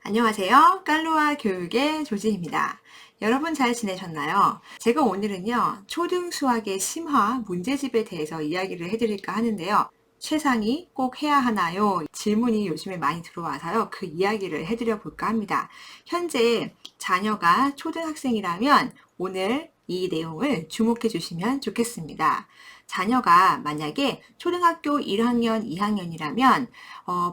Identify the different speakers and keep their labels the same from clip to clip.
Speaker 1: 안녕하세요. 깔로아 교육의 조지입니다. 여러분 잘 지내셨나요? 제가 오늘은요, 초등수학의 심화 문제집에 대해서 이야기를 해드릴까 하는데요. 최상위 꼭 해야 하나요? 질문이 요즘에 많이 들어와서요. 그 이야기를 해드려 볼까 합니다. 현재 자녀가 초등학생이라면 오늘 이 내용을 주목해 주시면 좋겠습니다. 자녀가 만약에 초등학교 1학년, 2학년이라면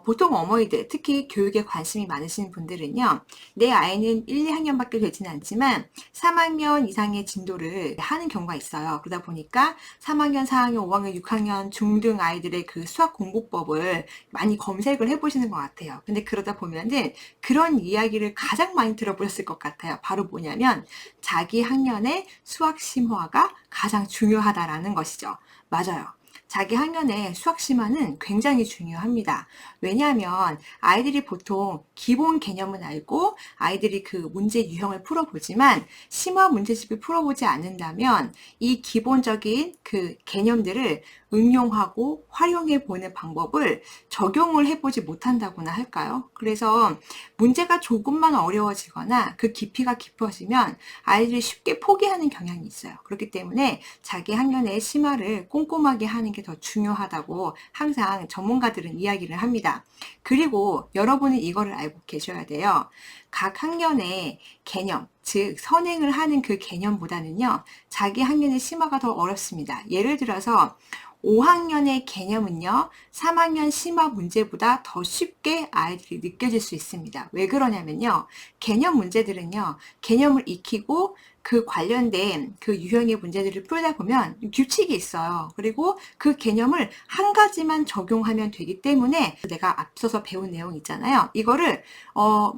Speaker 1: 보통 어머니들, 특히 교육에 관심이 많으신 분들은요, 내 아이는 1, 2학년밖에 되진 않지만 3학년 이상의 진도를 하는 경우가 있어요. 그러다 보니까 3학년, 4학년, 5학년, 6학년 중등 아이들의 그 수학 공부법을 많이 검색을 해보시는 것 같아요. 근데 그러다 보면은 그런 이야기를 가장 많이 들어보셨을 것 같아요. 바로 뭐냐면 자기 학년의 수학 심화가 가장 중요하다라는 것이죠. 맞아요. 자기 학년의 수학 심화는 굉장히 중요합니다. 왜냐하면 아이들이 보통 기본 개념은 알고 아이들이 그 문제 유형을 풀어보지만 심화 문제집을 풀어보지 않는다면 이 기본적인 그 개념들을 응용하고 활용해 보는 방법을 적용을 해보지 못한다고나 할까요? 그래서 문제가 조금만 어려워지거나 그 깊이가 깊어지면 아이들이 쉽게 포기하는 경향이 있어요. 그렇기 때문에 자기 학년의 심화를 꼼꼼하게 하는 게 더 중요하다고 항상 전문가들은 이야기를 합니다. 그리고 여러분은 이거를 알고 계셔야 돼요. 각 학년의 개념, 즉 선행을 하는 그 개념보다는요, 자기 학년의 심화가 더 어렵습니다. 예를 들어서 5학년의 개념은요, 3학년 심화 문제보다 더 쉽게 아이들이 느껴질 수 있습니다. 왜 그러냐면요, 개념 문제들은요, 개념을 익히고 그 관련된 그 유형의 문제들을 풀다 보면 규칙이 있어요. 그리고 그 개념을 한 가지만 적용하면 되기 때문에 내가 앞서서 배운 내용 있잖아요. 이거를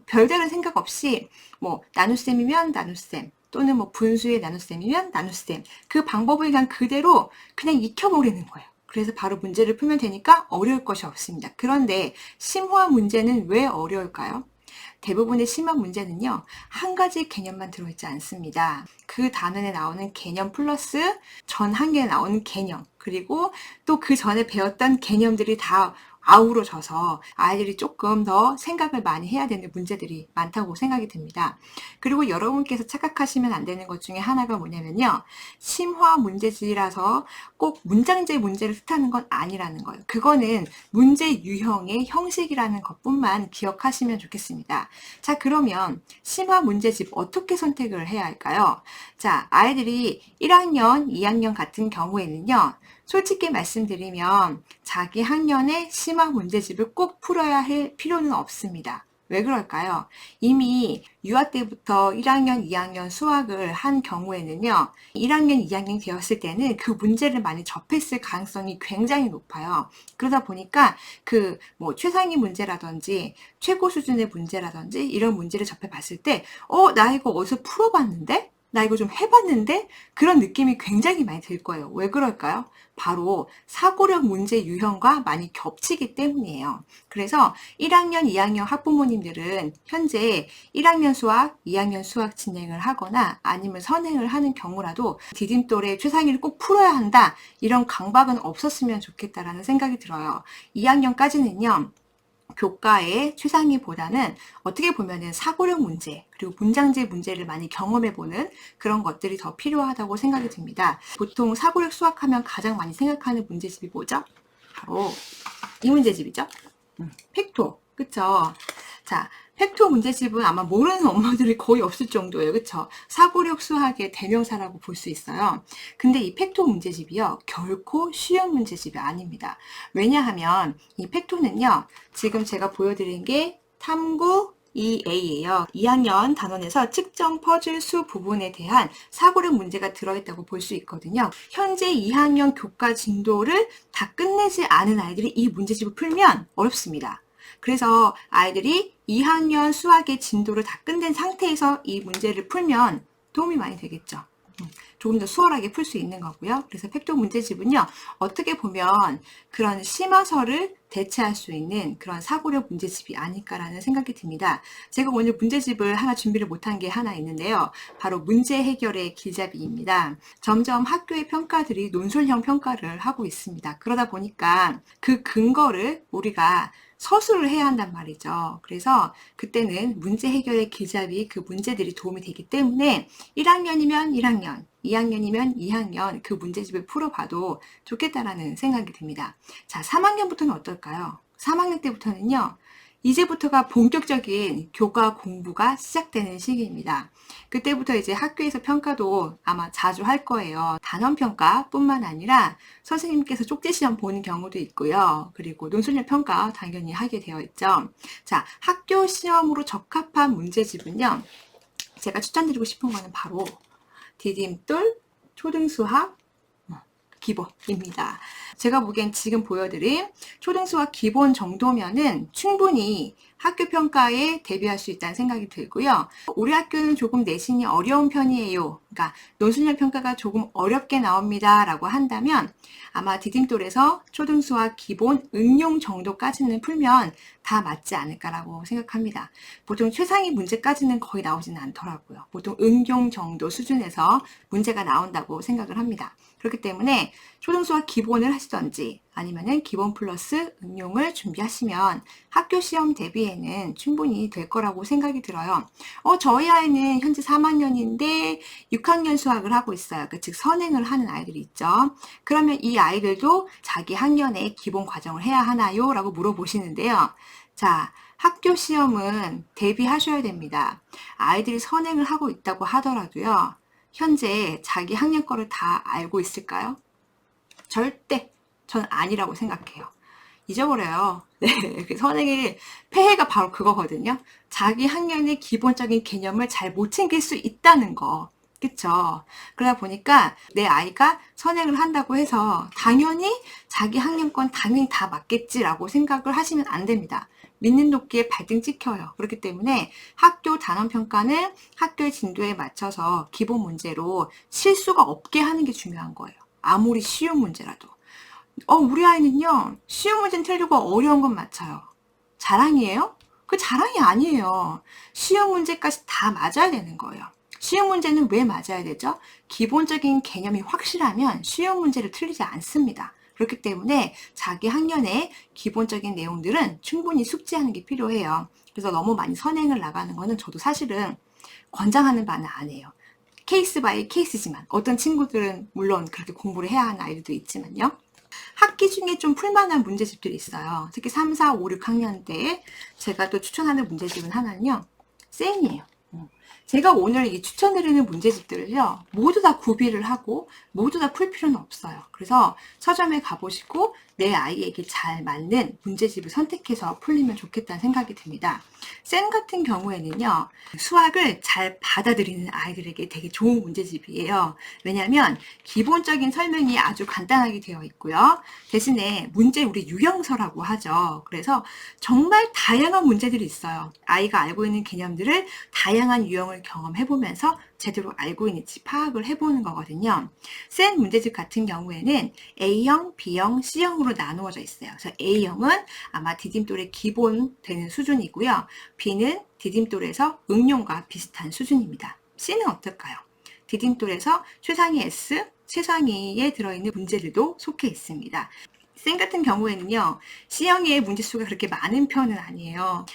Speaker 1: 별다른 생각 없이 뭐 나눗셈이면 나눗셈 또는 뭐 분수의 나눗셈이면 나눗셈 그 방법을 그냥 그대로 그냥 익혀버리는 거예요. 그래서 바로 문제를 풀면 되니까 어려울 것이 없습니다. 그런데 심화 문제는 왜 어려울까요? 대부분의 심화 문제는요, 한 가지 개념만 들어있지 않습니다. 그 단원에 나오는 개념 플러스 전 한계에 나오는 개념, 그리고 또 그 전에 배웠던 개념들이 다 아우러져서 아이들이 조금 더 생각을 많이 해야 되는 문제들이 많다고 생각이 듭니다. 그리고 여러분께서 착각하시면 안 되는 것 중에 하나가 뭐냐면요. 심화 문제지라서 꼭 문장제 문제를 뜻하는 건 아니라는 거예요. 그거는 문제 유형의 형식이라는 것뿐만 기억하시면 좋겠습니다. 자, 그러면 심화 문제집 어떻게 선택을 해야 할까요? 자, 아이들이 1학년, 2학년 같은 경우에는요. 솔직히 말씀드리면 자기 학년의 심화 문제집을 꼭 풀어야 할 필요는 없습니다. 왜 그럴까요? 이미 유아 때부터 1학년, 2학년 수학을 한 경우에는요, 1학년, 2학년 되었을 때는 그 문제를 많이 접했을 가능성이 굉장히 높아요. 그러다 보니까 그 뭐 최상위 문제라든지 최고 수준의 문제라든지 이런 문제를 접해봤을 때, 나 이거 어디서 풀어봤는데? 나 이거 좀 해봤는데? 그런 느낌이 굉장히 많이 들 거예요. 왜 그럴까요? 바로 사고력 문제 유형과 많이 겹치기 때문이에요. 그래서 1학년, 2학년 학부모님들은 현재 1학년 수학, 2학년 수학 진행을 하거나 아니면 선행을 하는 경우라도 디딤돌의 최상위를 꼭 풀어야 한다. 이런 강박은 없었으면 좋겠다라는 생각이 들어요. 2학년까지는요. 교과의 최상위보다는 어떻게 보면은 사고력 문제 그리고 문장제 문제를 많이 경험해보는 그런 것들이 더 필요하다고 생각이 듭니다. 보통 사고력 수학하면 가장 많이 생각하는 문제집이 뭐죠? 바로 이 문제집이죠. 팩토, 그쵸? 자, 팩토 문제집은 아마 모르는 엄마들이 거의 없을 정도예요. 그쵸? 사고력 수학의 대명사라고 볼 수 있어요. 근데 이 팩토 문제집이요. 결코 쉬운 문제집이 아닙니다. 왜냐하면 이 팩토는요. 지금 제가 보여드린 게 탐구 2A예요. 2학년 단원에서 측정 퍼즐 수 부분에 대한 사고력 문제가 들어있다고 볼 수 있거든요. 현재 2학년 교과 진도를 다 끝내지 않은 아이들이 이 문제집을 풀면 어렵습니다. 그래서 아이들이 2학년 수학의 진도를 다 끝낸 상태에서 이 문제를 풀면 도움이 많이 되겠죠. 조금 더 수월하게 풀 수 있는 거고요. 그래서 팩토 문제집은요, 어떻게 보면 그런 심화서를 대체할 수 있는 그런 사고력 문제집이 아닐까라는 생각이 듭니다. 제가 오늘 문제집을 하나 준비를 못한 게 하나 있는데요. 바로 문제 해결의 길잡이입니다. 점점 학교의 평가들이 논술형 평가를 하고 있습니다. 그러다 보니까 그 근거를 우리가 서술을 해야 한단 말이죠. 그래서 그때는 문제 해결의 길잡이 그 문제들이 도움이 되기 때문에 1학년이면 1학년, 2학년이면 2학년 그 문제집을 풀어봐도 좋겠다라는 생각이 듭니다. 자, 3학년부터는 어떨까요? 3학년 때부터는요. 이제부터가 본격적인 교과 공부가 시작되는 시기입니다. 그때부터 이제 학교에서 평가도 아마 자주 할 거예요. 단원평가뿐만 아니라 선생님께서 쪽지시험 보는 경우도 있고요. 그리고 논술력 평가 당연히 하게 되어 있죠. 자, 학교 시험으로 적합한 문제집은요. 제가 추천드리고 싶은 거는 바로 디딤돌 초등수학 기본입니다. 제가 보기엔 지금 보여드린 초등수학 기본 정도면은 충분히 학교 평가에 대비할 수 있다는 생각이 들고요. 우리 학교는 조금 내신이 어려운 편이에요. 그러니까 논술력 평가가 조금 어렵게 나옵니다. 라고 한다면 아마 디딤돌에서 초등수학 기본 응용 정도까지는 풀면 다 맞지 않을까라고 생각합니다. 보통 최상위 문제까지는 거의 나오지는 않더라고요. 보통 응용 정도 수준에서 문제가 나온다고 생각을 합니다. 그렇기 때문에 초등수학 기본을 하시던지 아니면은 기본 플러스 응용을 준비하시면 학교 시험 대비에는 충분히 될 거라고 생각이 들어요. 저희 아이는 현재 3학년인데 6학년 수학을 하고 있어요. 즉 선행을 하는 아이들이 있죠. 그러면 이 아이들도 자기 학년의 기본 과정을 해야 하나요? 라고 물어보시는데요. 자, 학교 시험은 대비하셔야 됩니다. 아이들이 선행을 하고 있다고 하더라도요. 현재 자기 학년 거를 다 알고 있을까요? 절대 전 아니라고 생각해요. 잊어버려요. 네, 선행의 폐해가 바로 그거거든요. 자기 학년의 기본적인 개념을 잘 못 챙길 수 있다는 거. 그쵸? 그러다 보니까 내 아이가 선행을 한다고 해서 당연히 자기 학년 건 당연히 다 맞겠지라고 생각을 하시면 안 됩니다. 믿는 도끼에 발등 찍혀요. 그렇기 때문에 학교 단원평가는 학교의 진도에 맞춰서 기본 문제로 실수가 없게 하는 게 중요한 거예요. 아무리 쉬운 문제라도. 우리 아이는요, 쉬운 문제는 틀리고 어려운 건 맞춰요. 자랑이에요? 그 자랑이 아니에요. 쉬운 문제까지 다 맞아야 되는 거예요. 쉬운 문제는 왜 맞아야 되죠? 기본적인 개념이 확실하면 쉬운 문제를 틀리지 않습니다. 그렇기 때문에 자기 학년의 기본적인 내용들은 충분히 숙지하는 게 필요해요. 그래서 너무 많이 선행을 나가는 거는 저도 사실은 권장하는 바는 아니에요. 케이스 바이 케이스지만 어떤 친구들은 물론 그렇게 공부를 해야 하는 아이들도 있지만요. 학기 중에 좀 풀만한 문제집들이 있어요. 특히 3, 4, 5, 6학년 때 제가 또 추천하는 문제집은 하나는요. 쌩이에요. 제가 오늘 이 추천드리는 문제집들을요. 모두 다 구비를 하고 모두 다 풀 필요는 없어요. 그래서 서점에 가보시고 내 아이에게 잘 맞는 문제집을 선택해서 풀리면 좋겠다는 생각이 듭니다. 쌤 같은 경우에는요. 수학을 잘 받아들이는 아이들에게 되게 좋은 문제집이에요. 왜냐하면 기본적인 설명이 아주 간단하게 되어 있고요. 대신에 문제 우리 유형서라고 하죠. 그래서 정말 다양한 문제들이 있어요. 아이가 알고 있는 개념들을 다양한 유형을 경험해보면서 제대로 알고 있는지 파악을 해보는 거거든요. 센 문제집 같은 경우에는 A형, B형, C형으로 나누어져 있어요. 그래서 A형은 아마 디딤돌의 기본 되는 수준이고요. B는 디딤돌에서 응용과 비슷한 수준입니다. C는 어떨까요? 디딤돌에서 최상위 S, 최상위에 들어있는 문제들도 속해 있습니다. 쌤 같은 경우에는요, C형의 문제수가 그렇게 많은 편은 아니에요.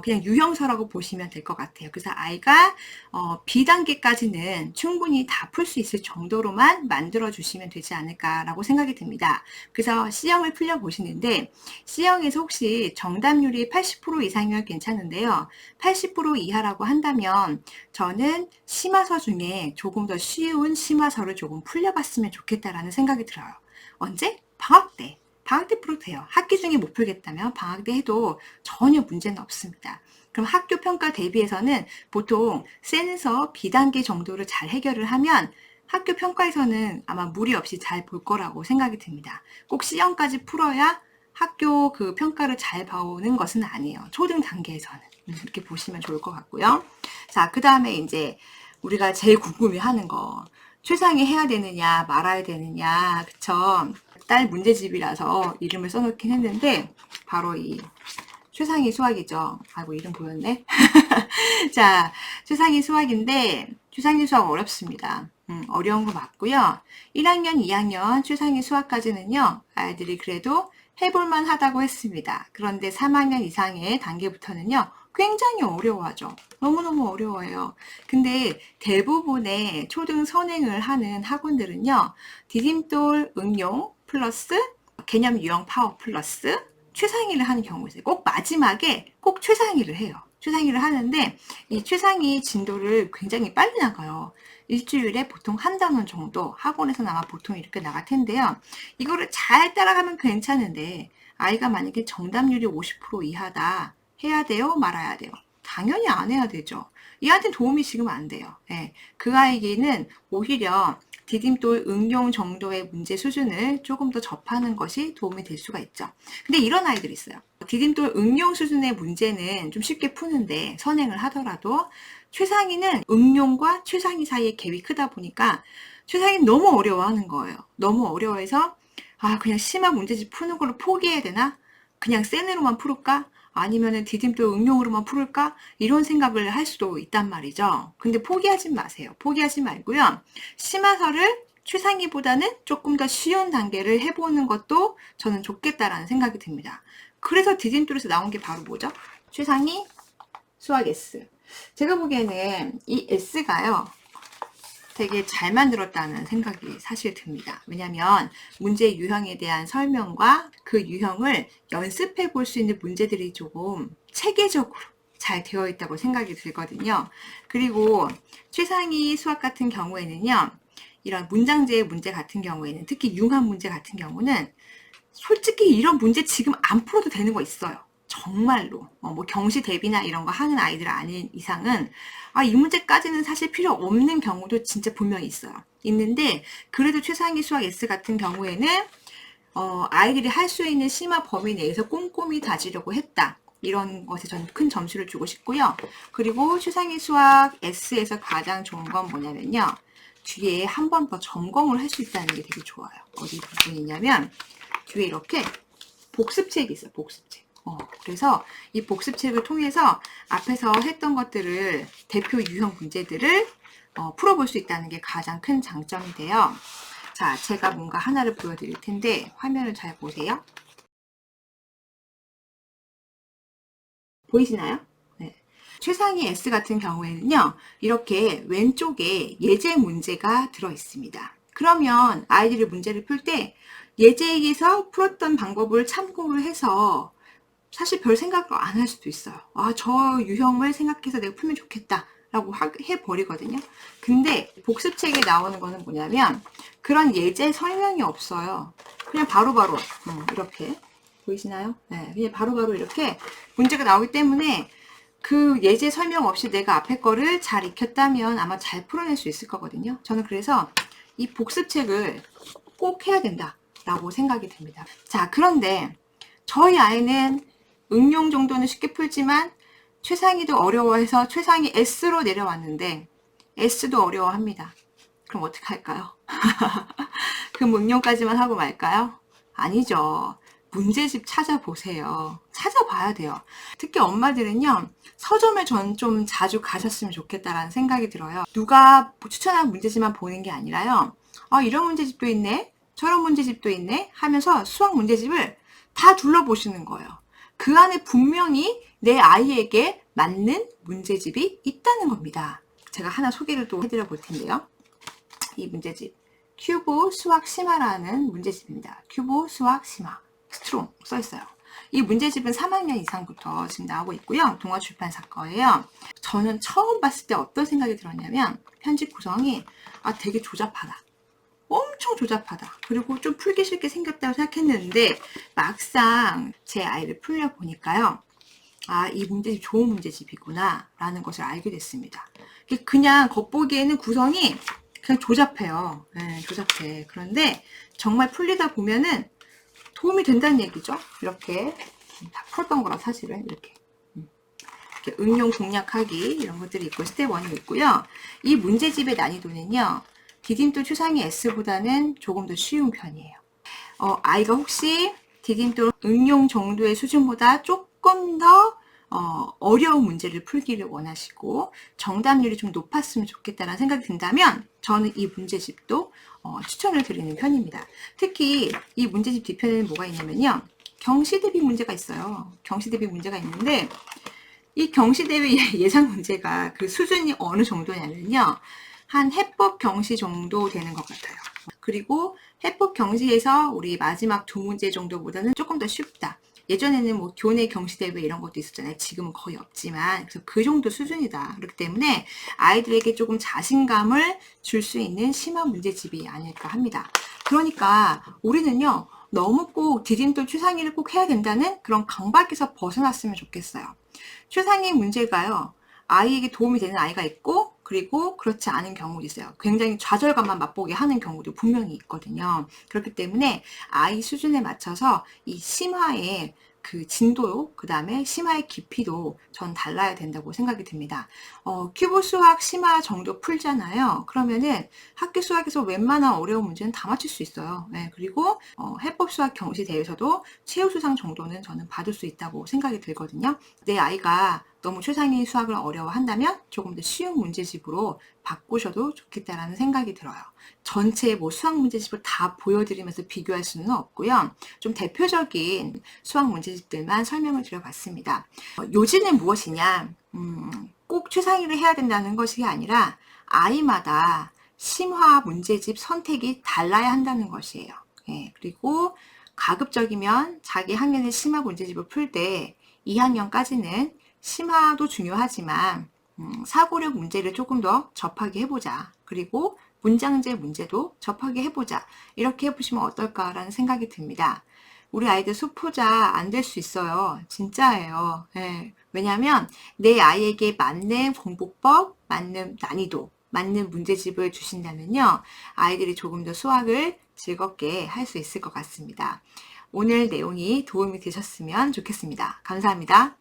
Speaker 1: 그냥 유형서라고 보시면 될 것 같아요. 그래서 아이가 B단계까지는 충분히 다 풀 수 있을 정도로만 만들어주시면 되지 않을까라고 생각이 듭니다. 그래서 C형을 풀려보시는데, C형에서 혹시 정답률이 80% 이상이면 괜찮은데요. 80% 이하라고 한다면 저는 심화서 중에 조금 더 쉬운 심화서를 조금 풀려봤으면 좋겠다라는 생각이 들어요. 언제? 방학 때. 방학 때 풀어도 돼요. 학기 중에 못 풀겠다면 방학 때 해도 전혀 문제는 없습니다. 그럼 학교 평가 대비해서는 보통 센서 B단계 정도를 잘 해결을 하면 학교 평가에서는 아마 무리 없이 잘 볼 거라고 생각이 듭니다. 꼭 C형까지 풀어야 학교 그 평가를 잘 봐오는 것은 아니에요. 초등 단계에서는. 이렇게 보시면 좋을 것 같고요. 자, 그 다음에 이제 우리가 제일 궁금해 하는 거. 최상위 해야 되느냐, 말아야 되느냐, 그쵸? 딸 문제집이라서 이름을 써놓긴 했는데 바로 이 최상위 수학이죠. 아이고 이름 보였네. 자, 최상위 수학인데 최상위 수학 어렵습니다. 어려운 거 맞고요. 1학년, 2학년 최상위 수학까지는요. 아이들이 그래도 해볼만 하다고 했습니다. 그런데 3학년 이상의 단계부터는요. 굉장히 어려워하죠. 너무너무 어려워요. 근데 대부분의 초등 선행을 하는 학원들은요. 디딤돌 응용 플러스 개념 유형 파워 플러스 최상위를 하는 경우가 있어요. 꼭 마지막에 꼭 최상위를 해요. 최상위를 하는데 이 최상위 진도를 굉장히 빨리 나가요. 일주일에 보통 한 단원 정도 학원에서는 아마 보통 이렇게 나갈 텐데요. 이거를 잘 따라가면 괜찮은데 아이가 만약에 정답률이 50% 이하다 해야 돼요? 말아야 돼요? 당연히 안 해야 되죠. 얘한테 도움이 지금 안 돼요. 예, 그 아이에게는 오히려 디딤돌 응용 정도의 문제 수준을 조금 더 접하는 것이 도움이 될 수가 있죠. 근데 이런 아이들이 있어요. 디딤돌 응용 수준의 문제는 좀 쉽게 푸는데 선행을 하더라도 최상위는 응용과 최상위 사이의 갭이 크다 보니까 최상위는 너무 어려워하는 거예요. 너무 어려워해서 그냥 심화 문제집 푸는 걸로 포기해야 되나? 그냥 센으로만 풀을까? 아니면은 디딤돌 응용으로만 풀을까? 이런 생각을 할 수도 있단 말이죠. 근데 포기하지 마세요. 포기하지 말고요. 심화서를 최상위보다는 조금 더 쉬운 단계를 해보는 것도 저는 좋겠다라는 생각이 듭니다. 그래서 디딤돌에서 나온 게 바로 뭐죠? 최상위 수학 S. 제가 보기에는 이 S가요. 되게 잘 만들었다는 생각이 사실 듭니다. 왜냐하면 문제 유형에 대한 설명과 그 유형을 연습해 볼 수 있는 문제들이 조금 체계적으로 잘 되어 있다고 생각이 들거든요. 그리고 최상위 수학 같은 경우에는요. 이런 문장제의 문제 같은 경우에는 특히 융합 문제 같은 경우는 솔직히 이런 문제 지금 안 풀어도 되는 거 있어요. 정말로 뭐 경시 대비나 이런 거 하는 아이들 아닌 이상은 이 문제까지는 사실 필요 없는 경우도 진짜 분명히 있어요. 있는데 그래도 최상위 수학 S 같은 경우에는 아이들이 할 수 있는 심화 범위 내에서 꼼꼼히 다지려고 했다. 이런 것에 저는 큰 점수를 주고 싶고요. 그리고 최상위 수학 S에서 가장 좋은 건 뭐냐면요. 뒤에 한 번 더 점검을 할 수 있다는 게 되게 좋아요. 어디 부분이냐면 뒤에 이렇게 복습책이 있어요. 복습책. 그래서 이 복습책을 통해서 앞에서 했던 것들을 대표 유형 문제들을 풀어볼 수 있다는 게 가장 큰 장점인데요. 자, 제가 뭔가 하나를 보여드릴 텐데 화면을 잘 보세요. 보이시나요? 네. 최상위 S 같은 경우에는요. 이렇게 왼쪽에 예제 문제가 들어 있습니다. 그러면 아이들이 문제를 풀 때 예제에서 풀었던 방법을 참고를 해서 사실 별 생각을 안 할 수도 있어요. 저 유형을 생각해서 내가 풀면 좋겠다 라고 해버리거든요. 근데 복습책에 나오는 거는 뭐냐면 그런 예제 설명이 없어요. 그냥 바로바로 이렇게 보이시나요? 네, 그냥 바로바로 이렇게 문제가 나오기 때문에 그 예제 설명 없이 내가 앞에 거를 잘 익혔다면 아마 잘 풀어낼 수 있을 거거든요. 저는 그래서 이 복습책을 꼭 해야 된다 라고 생각이 듭니다. 자, 그런데 저희 아이는 응용 정도는 쉽게 풀지만 최상위도 어려워해서 최상위 S로 내려왔는데 S도 어려워합니다. 그럼 어떻게 할까요? 그럼 응용까지만 하고 말까요? 아니죠. 문제집 찾아보세요. 찾아봐야 돼요. 특히 엄마들은요. 서점에 전 좀 자주 가셨으면 좋겠다라는 생각이 들어요. 누가 추천한 문제집만 보는 게 아니라요. 이런 문제집도 있네. 저런 문제집도 있네. 하면서 수학 문제집을 다 둘러보시는 거예요. 그 안에 분명히 내 아이에게 맞는 문제집이 있다는 겁니다. 제가 하나 소개를 또 해드려 볼 텐데요. 이 문제집 큐브 수학 심화라는 문제집입니다. 큐브 수학 심화 스트롱 써있어요. 이 문제집은 3학년 이상부터 지금 나오고 있고요. 동아출판사 거예요. 저는 처음 봤을 때 어떤 생각이 들었냐면 편집 구성이 되게 조잡하다. 엄청 조잡하다. 그리고 좀 풀기 쉽게 생겼다고 생각했는데 막상 제 아이를 풀려보니까요. 이 문제집 좋은 문제집이구나 라는 것을 알게 됐습니다. 그냥 겉보기에는 구성이 그냥 조잡해요. 네, 조잡해. 그런데 정말 풀리다 보면은 도움이 된다는 얘기죠. 이렇게 다 풀었던 거라 사실은 이렇게 응용 공략하기 이런 것들이 있고 스텝 1이 있고요. 이 문제집의 난이도는요. 디딤돌 최상위 S보다는 조금 더 쉬운 편이에요. 아이가 혹시 디딤돌 응용 정도의 수준보다 조금 더 어려운 문제를 풀기를 원하시고 정답률이 좀 높았으면 좋겠다는 생각이 든다면 저는 이 문제집도 추천을 드리는 편입니다. 특히 이 문제집 뒤편에는 뭐가 있냐면요. 경시대비 문제가 있어요. 경시대비 문제가 있는데 이 경시대비 예상 문제가 그 수준이 어느 정도냐면요. 한 해법 경시 정도 되는 것 같아요. 그리고 해법 경시에서 우리 마지막 두 문제 정도보다는 조금 더 쉽다. 예전에는 뭐 교내 경시대회 이런 것도 있었잖아요. 지금은 거의 없지만 그래서 그 정도 수준이다. 그렇기 때문에 아이들에게 조금 자신감을 줄 수 있는 심화 문제집이 아닐까 합니다. 그러니까 우리는요. 너무 꼭 디딤돌 추상위를 꼭 해야 된다는 그런 강박에서 벗어났으면 좋겠어요. 추상위 문제가요. 아이에게 도움이 되는 아이가 있고 그리고 그렇지 않은 경우도 있어요. 굉장히 좌절감만 맛보게 하는 경우도 분명히 있거든요. 그렇기 때문에 아이 수준에 맞춰서 이 심화의 그 진도, 그 다음에 심화의 깊이도 전 달라야 된다고 생각이 듭니다. 큐브 수학 심화 정도 풀잖아요. 그러면은 학교 수학에서 웬만한 어려운 문제는 다 맞출 수 있어요. 네, 그리고 해법 수학 경시 대회에서도 최우 수상 정도는 저는 받을 수 있다고 생각이 들거든요. 내 아이가 너무 최상위 수학을 어려워한다면 조금 더 쉬운 문제집으로 바꾸셔도 좋겠다라는 생각이 들어요. 전체 뭐 수학 문제집을 다 보여드리면서 비교할 수는 없고요. 좀 대표적인 수학 문제집들만 설명을 드려봤습니다. 요지는 무엇이냐? 꼭 최상위를 해야 된다는 것이 아니라 아이마다 심화 문제집 선택이 달라야 한다는 것이에요. 예, 그리고 가급적이면 자기 학년의 심화 문제집을 풀 때 2학년까지는 심화도 중요하지만 사고력 문제를 조금 더 접하게 해보자. 그리고 문장제 문제도 접하게 해보자. 이렇게 해보시면 어떨까라는 생각이 듭니다. 우리 아이들 수포자 안 될 수 있어요. 진짜예요. 네. 왜냐하면 내 아이에게 맞는 공부법, 맞는 난이도, 맞는 문제집을 주신다면요. 아이들이 조금 더 수학을 즐겁게 할 수 있을 것 같습니다. 오늘 내용이 도움이 되셨으면 좋겠습니다. 감사합니다.